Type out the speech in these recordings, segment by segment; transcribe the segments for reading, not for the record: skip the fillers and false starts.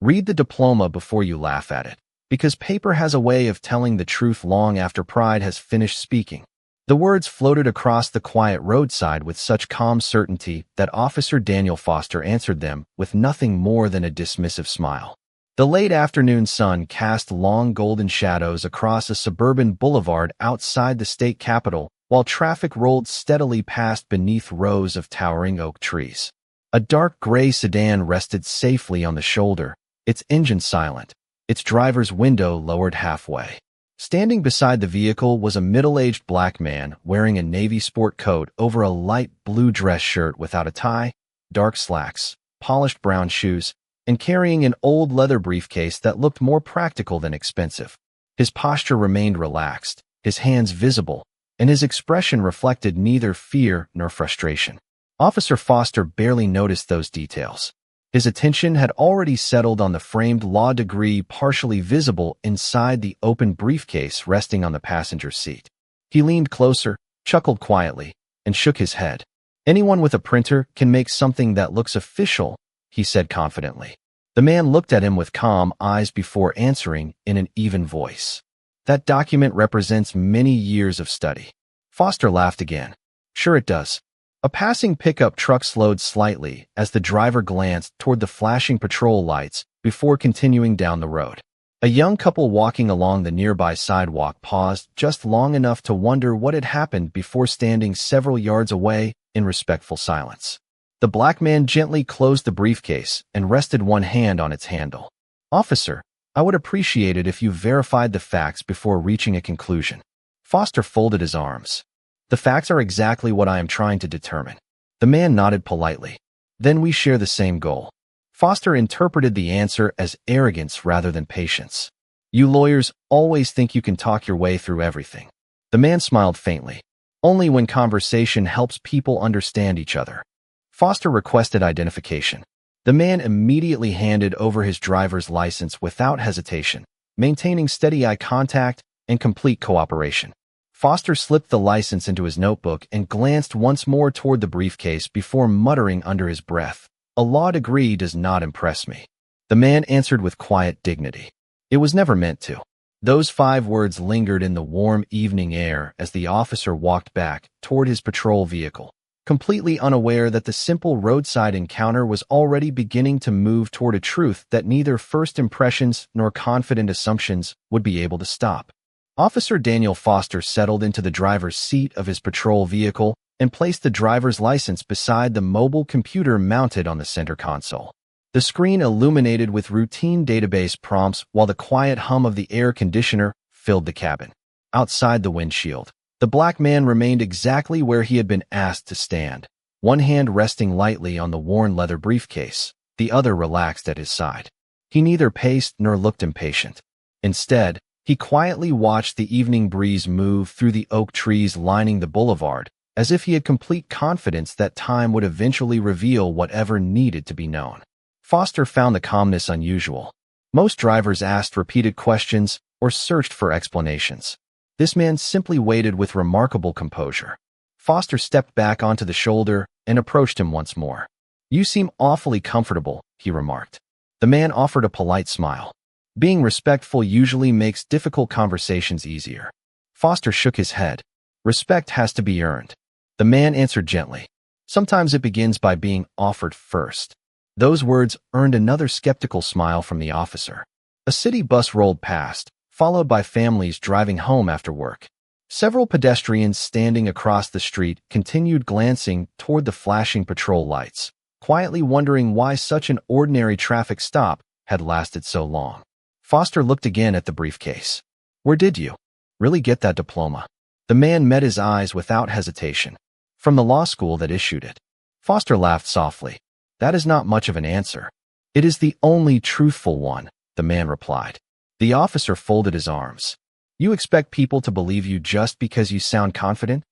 Read the diploma before you laugh at it, because paper has a way of telling the truth long after pride has finished speaking. The words floated across the quiet roadside with such calm certainty that Officer Daniel Foster answered them with nothing more than a dismissive smile. The late afternoon sun cast long golden shadows across a suburban boulevard outside the state capitol, while traffic rolled steadily past beneath rows of towering oak trees. A dark gray sedan rested safely on the shoulder, its engine silent, its driver's window lowered halfway. Standing beside the vehicle was a middle-aged black man wearing a navy sport coat over a light blue dress shirt without a tie, dark slacks, polished brown shoes, and carrying an old leather briefcase that looked more practical than expensive. His posture remained relaxed, his hands visible, and his expression reflected neither fear nor frustration. Officer Foster barely noticed those details. His attention had already settled on the framed law degree partially visible inside the open briefcase resting on the passenger seat. He leaned closer, chuckled quietly, and shook his head. "Anyone with a printer can make something that looks official," he said confidently. The man looked at him with calm eyes before answering in an even voice. "That document represents many years of study." Foster laughed again. "Sure it does." A passing pickup truck slowed slightly as the driver glanced toward the flashing patrol lights before continuing down the road. A young couple walking along the nearby sidewalk paused just long enough to wonder what had happened before standing several yards away in respectful silence. The black man gently closed the briefcase and rested one hand on its handle. "Officer, I would appreciate it if you verified the facts before reaching a conclusion." Foster folded his arms. "The facts are exactly what I am trying to determine." The man nodded politely. "Then we share the same goal." Foster interpreted the answer as arrogance rather than patience. "You lawyers always think you can talk your way through everything." The man smiled faintly. "Only when conversation helps people understand each other." Foster requested identification. The man immediately handed over his driver's license without hesitation, maintaining steady eye contact and complete cooperation. Foster slipped the license into his notebook and glanced once more toward the briefcase before muttering under his breath, "A law degree does not impress me." The man answered with quiet dignity, "It was never meant to." Those 5 words lingered in the warm evening air as the officer walked back toward his patrol vehicle, completely unaware that the simple roadside encounter was already beginning to move toward a truth that neither first impressions nor confident assumptions would be able to stop. Officer Daniel Foster settled into the driver's seat of his patrol vehicle and placed the driver's license beside the mobile computer mounted on the center console. The screen illuminated with routine database prompts while the quiet hum of the air conditioner filled the cabin. Outside the windshield, the black man remained exactly where he had been asked to stand, one hand resting lightly on the worn leather briefcase, the other relaxed at his side. He neither paced nor looked impatient. Instead, he quietly watched the evening breeze move through the oak trees lining the boulevard, as if he had complete confidence that time would eventually reveal whatever needed to be known. Foster found the calmness unusual. Most drivers asked repeated questions or searched for explanations. This man simply waited with remarkable composure. Foster stepped back onto the shoulder and approached him once more. "You seem awfully comfortable," he remarked. The man offered a polite smile. Being respectful usually makes difficult conversations easier. Foster shook his head. "Respect has to be earned." The man answered gently. "Sometimes it begins by being offered first." Those words earned another skeptical smile from the officer. A city bus rolled past, followed by families driving home after work. Several pedestrians standing across the street continued glancing toward the flashing patrol lights, quietly wondering why such an ordinary traffic stop had lasted so long. Foster looked again at the briefcase. "Where did you really get that diploma?" The man met his eyes without hesitation. "From the law school that issued it." Foster laughed softly. "That is not much of an answer." "It is the only truthful one," the man replied. The officer folded his arms. "You expect people to believe you just because you sound confident?"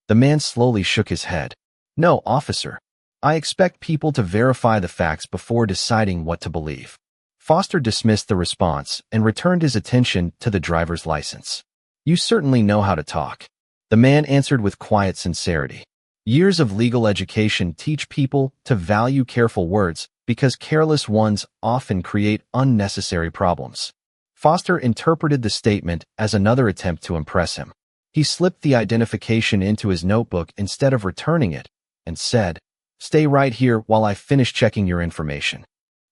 The man slowly shook his head. "No, officer. I expect people to verify the facts before deciding what to believe." Foster dismissed the response and returned his attention to the driver's license. "You certainly know how to talk." The man answered with quiet sincerity. "Years of legal education teach people to value careful words because careless ones often create unnecessary problems. Foster interpreted the statement as another attempt to impress him. He slipped the identification into his notebook instead of returning it and said, "Stay right here while I finish checking your information."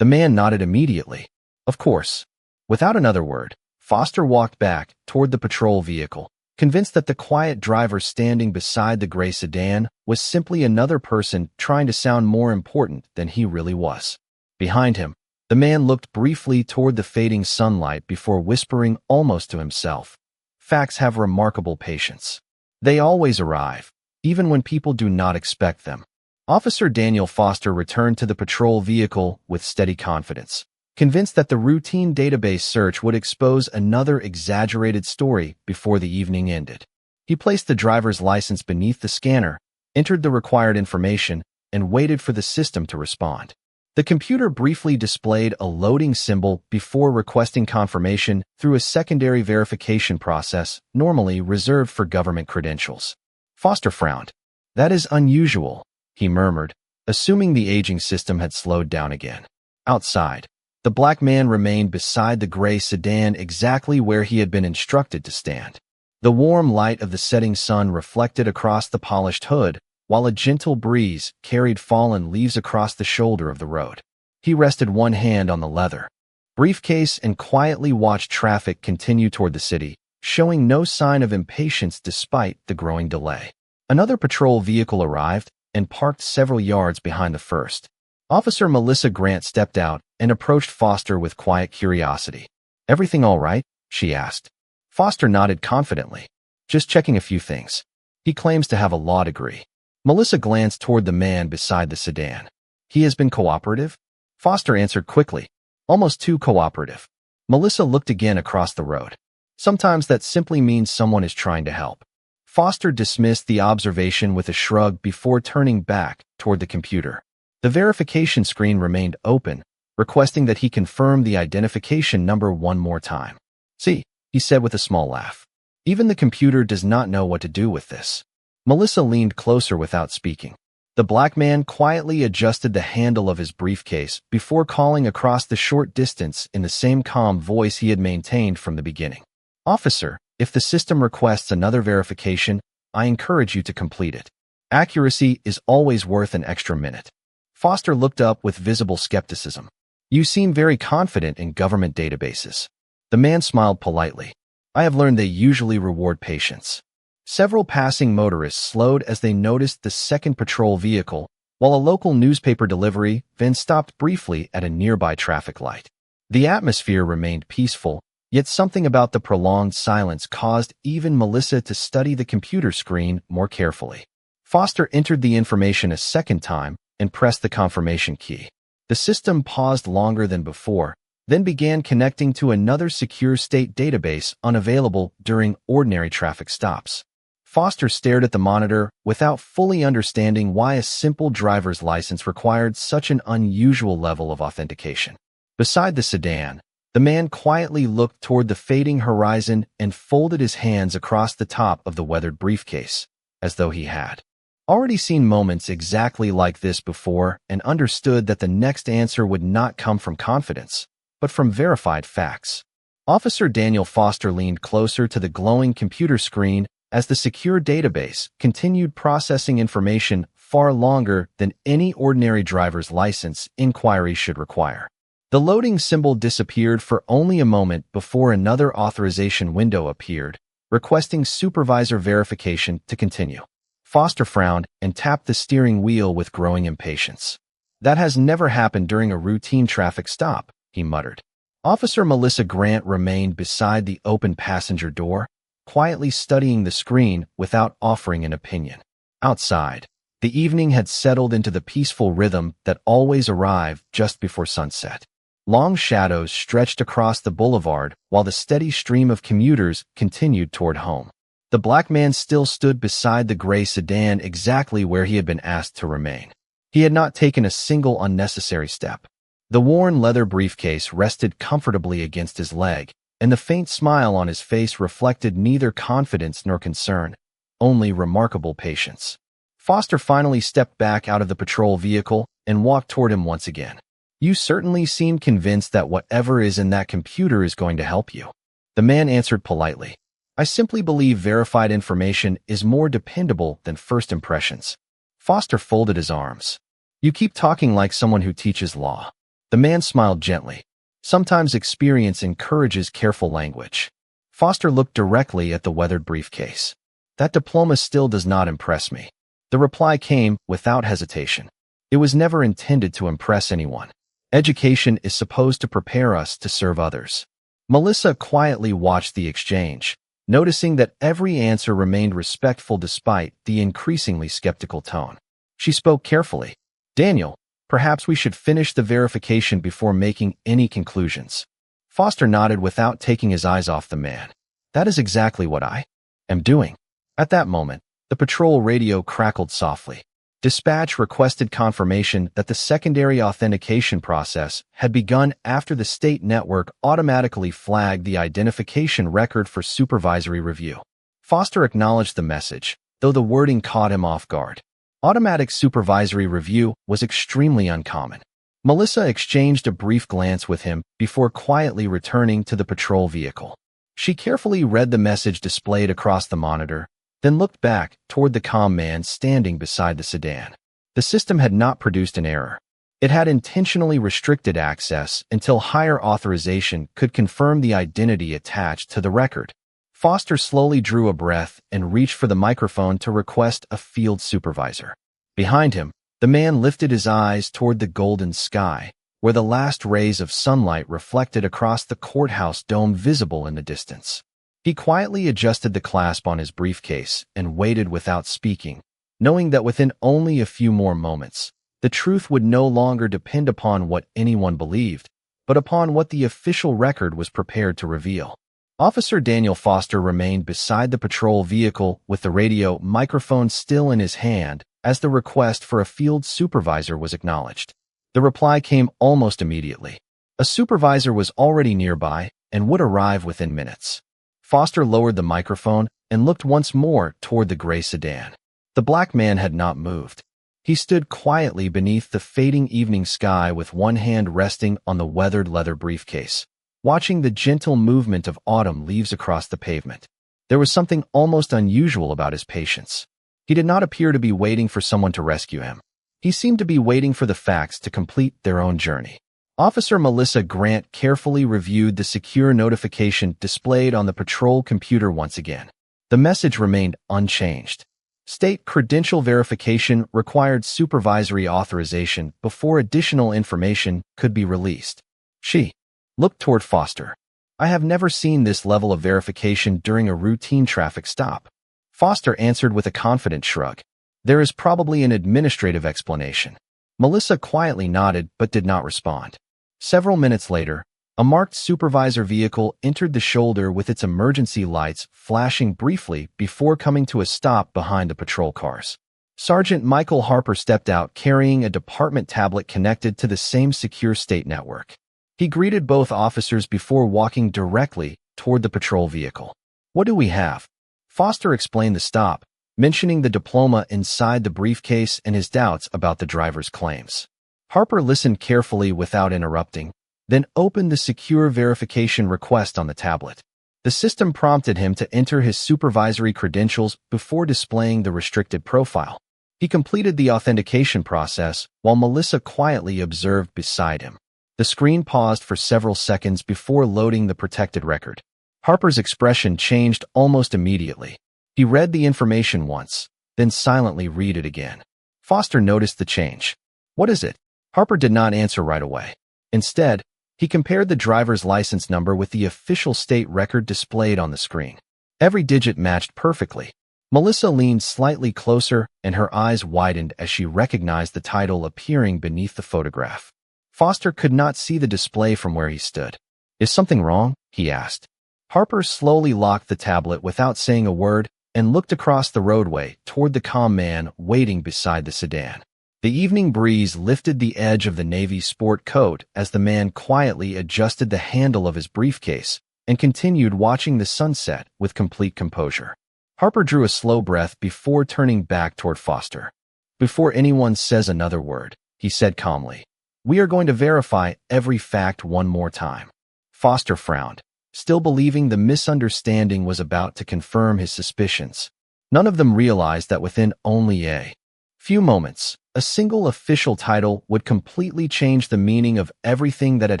The man nodded immediately. Of course. Without another word, Foster walked back toward the patrol vehicle, convinced that the quiet driver standing beside the gray sedan was simply another person trying to sound more important than he really was. Behind him, the man looked briefly toward the fading sunlight before whispering almost to himself, "Facts have remarkable patience. They always arrive, even when people do not expect them." Officer Daniel Foster returned to the patrol vehicle with steady confidence, convinced that the routine database search would expose another exaggerated story before the evening ended. He placed the driver's license beneath the scanner, entered the required information, and waited for the system to respond. The computer briefly displayed a loading symbol before requesting confirmation through a secondary verification process normally reserved for government credentials. Foster frowned. "That is unusual," he murmured, assuming the aging system had slowed down again. Outside, the black man remained beside the gray sedan exactly where he had been instructed to stand. The warm light of the setting sun reflected across the polished hood, while a gentle breeze carried fallen leaves across the shoulder of the road. He rested one hand on the leather briefcase and quietly watched traffic continue toward the city, showing no sign of impatience despite the growing delay. Another patrol vehicle arrived and parked several yards behind the first. Officer Melissa Grant stepped out and approached Foster with quiet curiosity. "Everything all right?" she asked. Foster nodded confidently. "Just checking a few things." He claims to have a law degree. Melissa glanced toward the man beside the sedan. "He has been cooperative?" Foster answered quickly. "Almost too cooperative." Melissa looked again across the road. "Sometimes that simply means someone is trying to help." Foster dismissed the observation with a shrug before turning back toward the computer. The verification screen remained open, requesting that he confirm the identification number one more time. "See," he said with a small laugh. "Even the computer does not know what to do with this." Melissa leaned closer without speaking. The black man quietly adjusted the handle of his briefcase before calling across the short distance in the same calm voice he had maintained from the beginning. "Officer, if the system requests another verification, I encourage you to complete it. Accuracy is always worth an extra minute." Foster looked up with visible skepticism. "You seem very confident in government databases." The man smiled politely. "I have learned they usually reward patience." Several passing motorists slowed as they noticed the second patrol vehicle, while a local newspaper delivery van stopped briefly at a nearby traffic light. The atmosphere remained peaceful, yet something about the prolonged silence caused even Melissa to study the computer screen more carefully. Foster entered the information a second time and pressed the confirmation key. The system paused longer than before, then began connecting to another secure state database unavailable during ordinary traffic stops. Foster stared at the monitor without fully understanding why a simple driver's license required such an unusual level of authentication. Beside the sedan, the man quietly looked toward the fading horizon and folded his hands across the top of the weathered briefcase, as though he had already seen moments exactly like this before and understood that the next answer would not come from confidence, but from verified facts. Officer Daniel Foster leaned closer to the glowing computer screen as the secure database continued processing information far longer than any ordinary driver's license inquiry should require. The loading symbol disappeared for only a moment before another authorization window appeared, requesting supervisor verification to continue. Foster frowned and tapped the steering wheel with growing impatience. "That has never happened during a routine traffic stop," he muttered. Officer Melissa Grant remained beside the open passenger door, quietly studying the screen without offering an opinion. Outside, the evening had settled into the peaceful rhythm that always arrived just before sunset. Long shadows stretched across the boulevard while the steady stream of commuters continued toward home. The black man still stood beside the gray sedan exactly where he had been asked to remain. He had not taken a single unnecessary step. The worn leather briefcase rested comfortably against his leg, and the faint smile on his face reflected neither confidence nor concern, only remarkable patience. Foster finally stepped back out of the patrol vehicle and walked toward him once again. You certainly seem convinced that whatever is in that computer is going to help you. The man answered politely. I simply believe verified information is more dependable than first impressions. Foster folded his arms. You keep talking like someone who teaches law. The man smiled gently. Sometimes experience encourages careful language. Foster looked directly at the weathered briefcase. That diploma still does not impress me. The reply came without hesitation. It was never intended to impress anyone. Education is supposed to prepare us to serve others. Melissa quietly watched the exchange, noticing that every answer remained respectful despite the increasingly skeptical tone. She spoke carefully. Daniel, perhaps we should finish the verification before making any conclusions. Foster nodded without taking his eyes off the man. That is exactly what I am doing. At that moment, the patrol radio crackled softly. Dispatch requested confirmation that the secondary authentication process had begun after the state network automatically flagged the identification record for supervisory review. Foster acknowledged the message, though the wording caught him off guard. Automatic supervisory review was extremely uncommon. Melissa exchanged a brief glance with him before quietly returning to the patrol vehicle. She carefully read the message displayed across the monitor, then looked back toward the calm man standing beside the sedan. The system had not produced an error. It had intentionally restricted access until higher authorization could confirm the identity attached to the record. Foster slowly drew a breath and reached for the microphone to request a field supervisor. Behind him, the man lifted his eyes toward the golden sky, where the last rays of sunlight reflected across the courthouse dome visible in the distance. He quietly adjusted the clasp on his briefcase and waited without speaking, knowing that within only a few more moments, the truth would no longer depend upon what anyone believed, but upon what the official record was prepared to reveal. Officer Daniel Foster remained beside the patrol vehicle with the radio microphone still in his hand as the request for a field supervisor was acknowledged. The reply came almost immediately. A supervisor was already nearby and would arrive within minutes. Foster lowered the microphone and looked once more toward the gray sedan. The black man had not moved. He stood quietly beneath the fading evening sky with one hand resting on the weathered leather briefcase, watching the gentle movement of autumn leaves across the pavement. There was something almost unusual about his patience. He did not appear to be waiting for someone to rescue him. He seemed to be waiting for the facts to complete their own journey. Officer Melissa Grant carefully reviewed the secure notification displayed on the patrol computer once again. The message remained unchanged. State credential verification required supervisory authorization before additional information could be released. She looked toward Foster. I have never seen this level of verification during a routine traffic stop. Foster answered with a confident shrug. There is probably an administrative explanation. Melissa quietly nodded but did not respond. Several minutes later, a marked supervisor vehicle entered the shoulder with its emergency lights flashing briefly before coming to a stop behind the patrol cars. Sergeant Michael Harper stepped out carrying a department tablet connected to the same secure state network. He greeted both officers before walking directly toward the patrol vehicle. What do we have? Foster explained the stop, mentioning the diploma inside the briefcase and his doubts about the driver's claims. Harper listened carefully without interrupting, then opened the secure verification request on the tablet. The system prompted him to enter his supervisory credentials before displaying the restricted profile. He completed the authentication process while Melissa quietly observed beside him. The screen paused for several seconds before loading the protected record. Harper's expression changed almost immediately. He read the information once, then silently read it again. Foster noticed the change. What is it? Harper did not answer right away. Instead, he compared the driver's license number with the official state record displayed on the screen. Every digit matched perfectly. Melissa leaned slightly closer and her eyes widened as she recognized the title appearing beneath the photograph. Foster could not see the display from where he stood. Is something wrong? He asked. Harper slowly locked the tablet without saying a word and looked across the roadway toward the calm man waiting beside the sedan. The evening breeze lifted the edge of the Navy sport coat as the man quietly adjusted the handle of his briefcase and continued watching the sunset with complete composure. Harper drew a slow breath before turning back toward Foster. Before anyone says another word, he said calmly, We are going to verify every fact one more time. Foster frowned, still believing the misunderstanding was about to confirm his suspicions. None of them realized that within only a few moments, a single official title would completely change the meaning of everything that had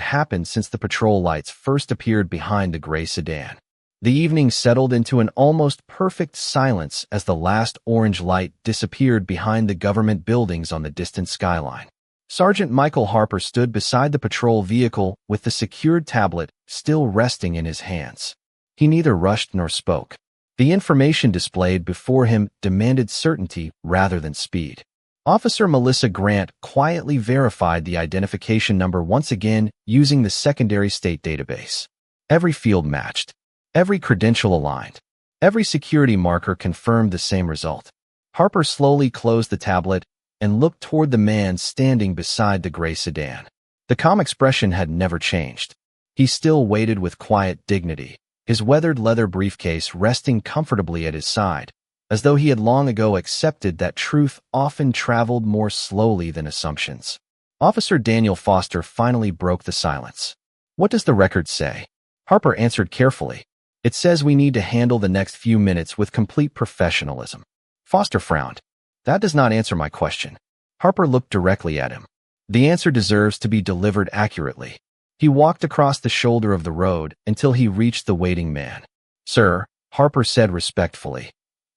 happened since the patrol lights first appeared behind the gray sedan. The evening settled into an almost perfect silence as the last orange light disappeared behind the government buildings on the distant skyline. Sergeant Michael Harper stood beside the patrol vehicle with the secured tablet still resting in his hands. He neither rushed nor spoke. The information displayed before him demanded certainty rather than speed. Officer Melissa Grant quietly verified the identification number once again using the secondary state database. Every field matched. Every credential aligned. Every security marker confirmed the same result. Harper slowly closed the tablet and looked toward the man standing beside the gray sedan. The calm expression had never changed. He still waited with quiet dignity, his weathered leather briefcase resting comfortably at his side, as though he had long ago accepted that truth often traveled more slowly than assumptions. Officer Daniel Foster finally broke the silence. "What does the record say?" Harper answered carefully. "It says we need to handle the next few minutes with complete professionalism." Foster frowned. "That does not answer my question." Harper looked directly at him. "The answer deserves to be delivered accurately." He walked across the shoulder of the road until he reached the waiting man. "Sir," Harper said respectfully,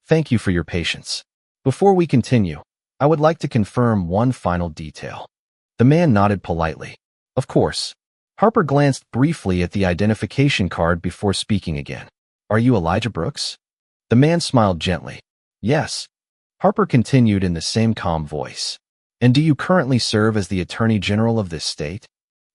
"thank you for your patience. Before we continue, I would like to confirm one final detail." The man nodded politely. "Of course." Harper glanced briefly at the identification card before speaking again. "Are you Elijah Brooks?" The man smiled gently. "Yes." Harper continued in the same calm voice. "And do you currently serve as the Attorney General of this state?"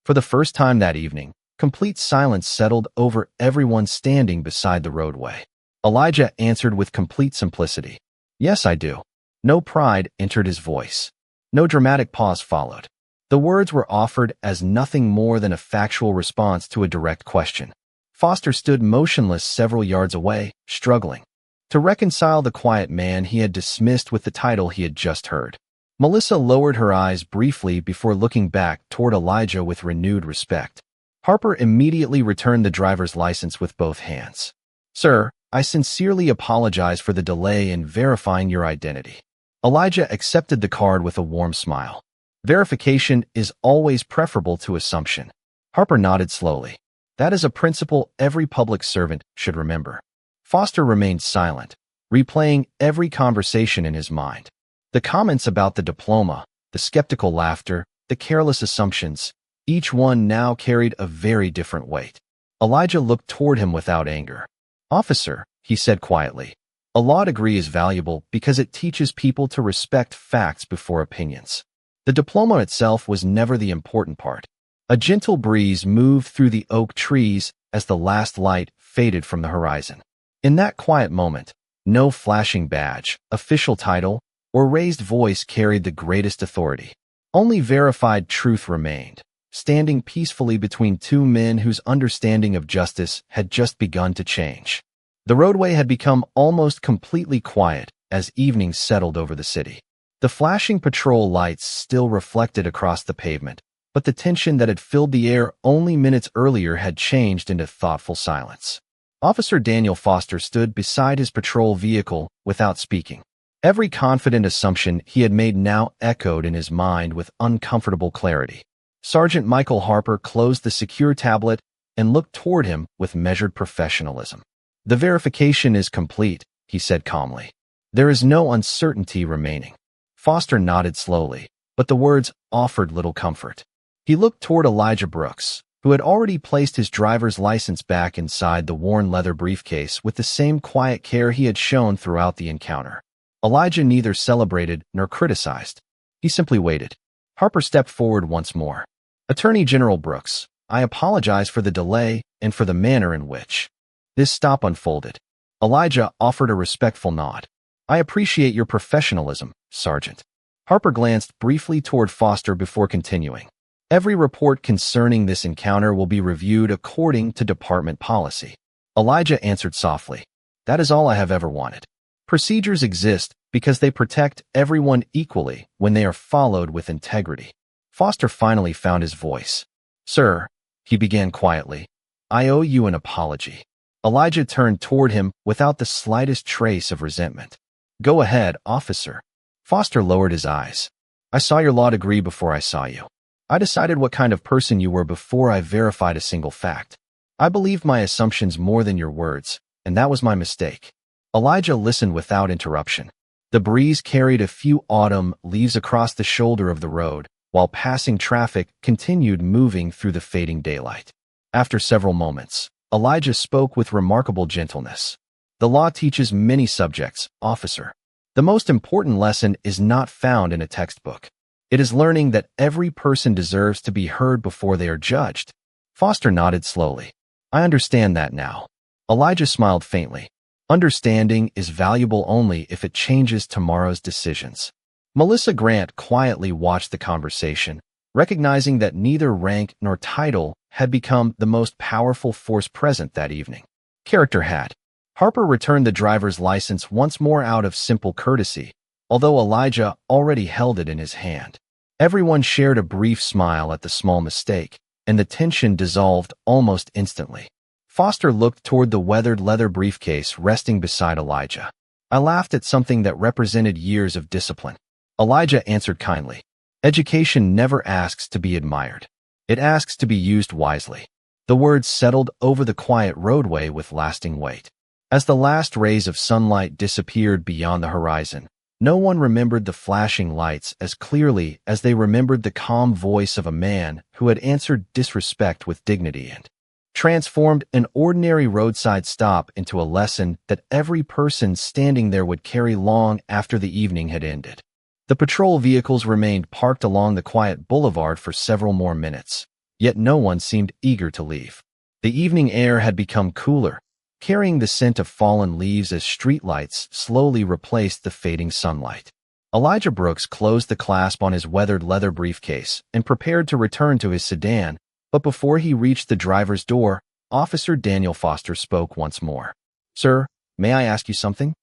For the first time that evening, complete silence settled over everyone standing beside the roadway. Elijah answered with complete simplicity. "Yes, I do." No pride entered his voice. No dramatic pause followed. The words were offered as nothing more than a factual response to a direct question. Foster stood motionless several yards away, struggling to reconcile the quiet man he had dismissed with the title he had just heard. Melissa lowered her eyes briefly before looking back toward Elijah with renewed respect. Harper immediately returned the driver's license with both hands. "Sir, I sincerely apologize for the delay in verifying your identity." Elijah accepted the card with a warm smile. "Verification is always preferable to assumption." Harper nodded slowly. "That is a principle every public servant should remember." Foster remained silent, replaying every conversation in his mind. The comments about the diploma, the skeptical laughter, the careless assumptions, each one now carried a very different weight. Elijah looked toward him without anger. "Officer," he said quietly, "a law degree is valuable because it teaches people to respect facts before opinions. The diploma itself was never the important part." A gentle breeze moved through the oak trees as the last light faded from the horizon. In that quiet moment, no flashing badge, official title, or raised voice carried the greatest authority. Only verified truth remained, standing peacefully between two men whose understanding of justice had just begun to change. The roadway had become almost completely quiet as evening settled over the city. The flashing patrol lights still reflected across the pavement, but the tension that had filled the air only minutes earlier had changed into thoughtful silence. Officer Daniel Foster stood beside his patrol vehicle without speaking. Every confident assumption he had made now echoed in his mind with uncomfortable clarity. Sergeant Michael Harper closed the secure tablet and looked toward him with measured professionalism. "The verification is complete," he said calmly. "There is no uncertainty remaining." Foster nodded slowly, but the words offered little comfort. He looked toward Elijah Brooks, who had already placed his driver's license back inside the worn leather briefcase with the same quiet care he had shown throughout the encounter. Elijah neither celebrated nor criticized. He simply waited. Harper stepped forward once more. "Attorney General Brooks, I apologize for the delay and for the manner in which this stop unfolded." Elijah offered a respectful nod. "I appreciate your professionalism, Sergeant." Harper glanced briefly toward Foster before continuing. "Every report concerning this encounter will be reviewed according to department policy." Elijah answered softly. "That is all I have ever wanted." Procedures exist because they protect everyone equally when they are followed with integrity. Foster finally found his voice. "Sir," he began quietly, "I owe you an apology." Elijah turned toward him without the slightest trace of resentment. "Go ahead, officer." Foster lowered his eyes. "I saw your law degree before I saw you. I decided what kind of person you were before I verified a single fact. I believed my assumptions more than your words, and that was my mistake." Elijah listened without interruption. The breeze carried a few autumn leaves across the shoulder of the road, while passing traffic continued moving through the fading daylight. After several moments, Elijah spoke with remarkable gentleness. "The law teaches many subjects, officer. The most important lesson is not found in a textbook. It is learning that every person deserves to be heard before they are judged." Foster nodded slowly. "I understand that now." Elijah smiled faintly. "Understanding is valuable only if it changes tomorrow's decisions." Melissa Grant quietly watched the conversation, recognizing that neither rank nor title had become the most powerful force present that evening. Character had. Harper returned the driver's license once more out of simple courtesy, although Elijah already held it in his hand. Everyone shared a brief smile at the small mistake, and the tension dissolved almost instantly. Foster looked toward the weathered leather briefcase resting beside Elijah. "I laughed at something that represented years of discipline." Elijah answered kindly. "Education never asks to be admired. It asks to be used wisely." The words settled over the quiet roadway with lasting weight. As the last rays of sunlight disappeared beyond the horizon, no one remembered the flashing lights as clearly as they remembered the calm voice of a man who had answered disrespect with dignity and transformed an ordinary roadside stop into a lesson that every person standing there would carry long after the evening had ended. The patrol vehicles remained parked along the quiet boulevard for several more minutes, yet no one seemed eager to leave. The evening air had become cooler, carrying the scent of fallen leaves as streetlights slowly replaced the fading sunlight. Elijah Brooks closed the clasp on his weathered leather briefcase and prepared to return to his sedan, but before he reached the driver's door, Officer Daniel Foster spoke once more. "Sir, may I ask you something?"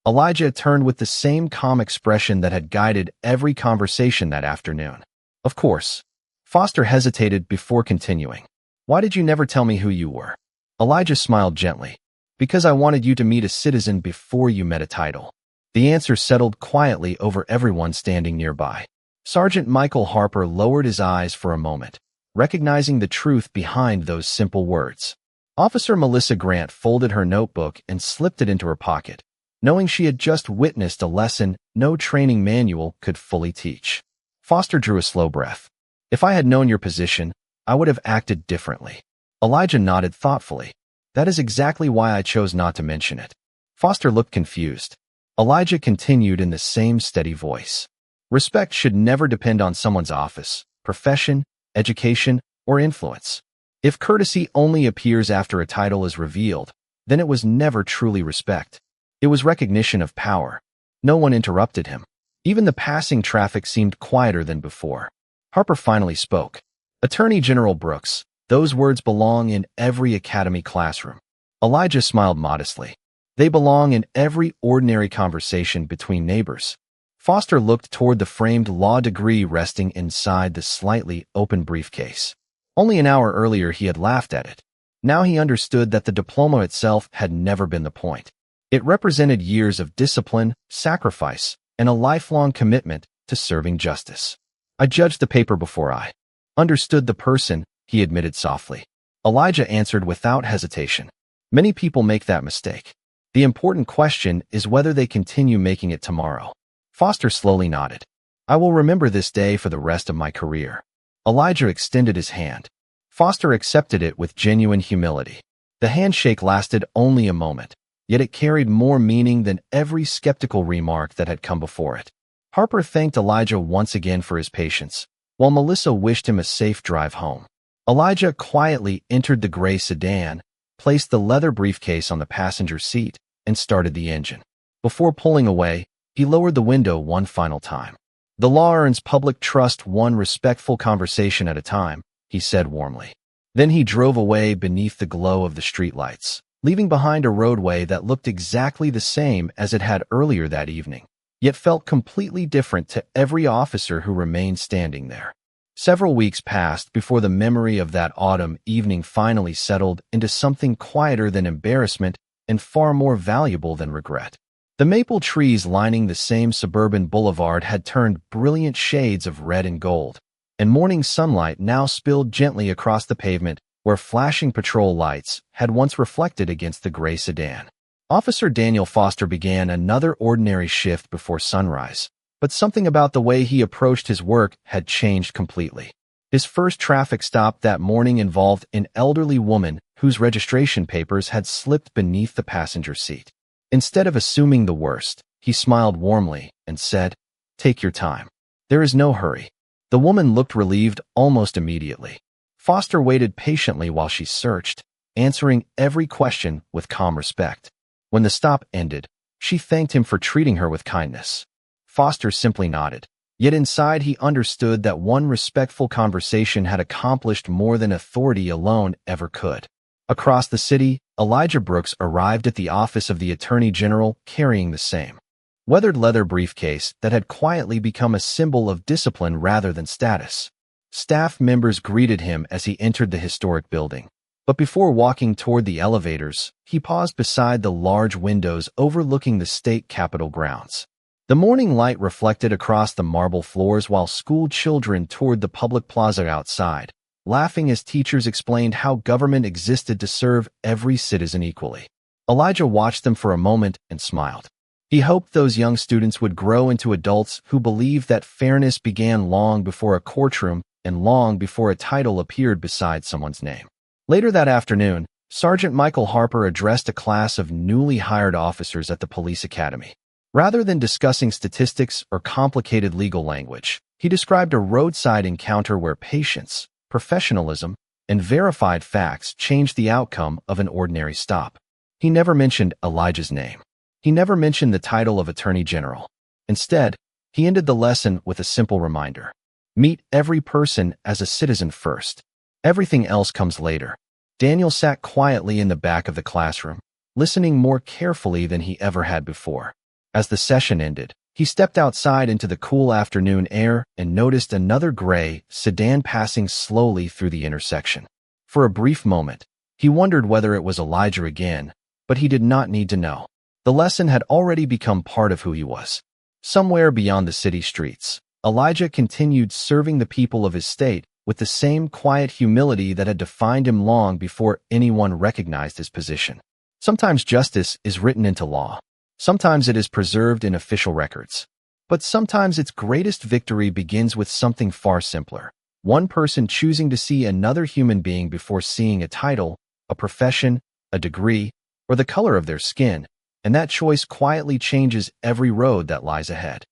Elijah turned with the same calm expression that had guided every conversation that afternoon. "Of course." Foster hesitated before continuing. "Why did you never tell me who you were?" Elijah smiled gently. "Because I wanted you to meet a citizen before you met a title." The answer settled quietly over everyone standing nearby. Sergeant Michael Harper lowered his eyes for a moment, recognizing the truth behind those simple words. Officer Melissa Grant folded her notebook and slipped it into her pocket, knowing she had just witnessed a lesson no training manual could fully teach. Foster drew a slow breath. "If I had known your position, I would have acted differently." Elijah nodded thoughtfully. "That is exactly why I chose not to mention it." Foster looked confused. Elijah continued in the same steady voice. "Respect should never depend on someone's office, profession, education, or influence. If courtesy only appears after a title is revealed, then it was never truly respect. It was recognition of power." No one interrupted him. Even the passing traffic seemed quieter than before. Harper finally spoke. "Attorney General Brooks, those words belong in every academy classroom." Elijah smiled modestly. "They belong in every ordinary conversation between neighbors." Foster looked toward the framed law degree resting inside the slightly open briefcase. Only an hour earlier he had laughed at it. Now he understood that the diploma itself had never been the point. It represented years of discipline, sacrifice, and a lifelong commitment to serving justice. "I judged the paper before I understood the person," he admitted softly. Elijah answered without hesitation. "Many people make that mistake. The important question is whether they continue making it tomorrow." Foster slowly nodded. "I will remember this day for the rest of my career." Elijah extended his hand. Foster accepted it with genuine humility. The handshake lasted only a moment, yet it carried more meaning than every skeptical remark that had come before it. Harper thanked Elijah once again for his patience, while Melissa wished him a safe drive home. Elijah quietly entered the gray sedan, placed the leather briefcase on the passenger seat, and started the engine. Before pulling away, he lowered the window one final time. "The law earns public trust one respectful conversation at a time," he said warmly. Then he drove away beneath the glow of the streetlights, leaving behind a roadway that looked exactly the same as it had earlier that evening, yet felt completely different to every officer who remained standing there. Several weeks passed before the memory of that autumn evening finally settled into something quieter than embarrassment and far more valuable than regret. The maple trees lining the same suburban boulevard had turned brilliant shades of red and gold, and morning sunlight now spilled gently across the pavement where flashing patrol lights had once reflected against the gray sedan. Officer Daniel Foster began another ordinary shift before sunrise, but something about the way he approached his work had changed completely. His first traffic stop that morning involved an elderly woman whose registration papers had slipped beneath the passenger seat. Instead of assuming the worst, he smiled warmly and said, "Take your time. There is no hurry." The woman looked relieved almost immediately. Foster waited patiently while she searched, answering every question with calm respect. When the stop ended, she thanked him for treating her with kindness. Foster simply nodded, yet inside he understood that one respectful conversation had accomplished more than authority alone ever could. Across the city, Elijah Brooks arrived at the office of the Attorney General carrying the same weathered leather briefcase that had quietly become a symbol of discipline rather than status. Staff members greeted him as he entered the historic building, but before walking toward the elevators, he paused beside the large windows overlooking the state capitol grounds. The morning light reflected across the marble floors while school children toured the public plaza outside, laughing as teachers explained how government existed to serve every citizen equally. Elijah watched them for a moment and smiled. He hoped those young students would grow into adults who believed that fairness began long before a courtroom and long before a title appeared beside someone's name. Later that afternoon, Sergeant Michael Harper addressed a class of newly hired officers at the police academy. Rather than discussing statistics or complicated legal language, he described a roadside encounter where patience, professionalism, and verified facts changed the outcome of an ordinary stop. He never mentioned Elijah's name. He never mentioned the title of Attorney General. Instead, he ended the lesson with a simple reminder. Meet every person as a citizen first. Everything else comes later. Daniel sat quietly in the back of the classroom, listening more carefully than he ever had before. As the session ended, he stepped outside into the cool afternoon air and noticed another gray sedan passing slowly through the intersection. For a brief moment, he wondered whether it was Elijah again, but he did not need to know. The lesson had already become part of who he was. Somewhere beyond the city streets, Elijah continued serving the people of his state with the same quiet humility that had defined him long before anyone recognized his position. Sometimes justice is written into law. Sometimes it is preserved in official records. But sometimes its greatest victory begins with something far simpler. One person choosing to see another human being before seeing a title, a profession, a degree, or the color of their skin, and that choice quietly changes every road that lies ahead.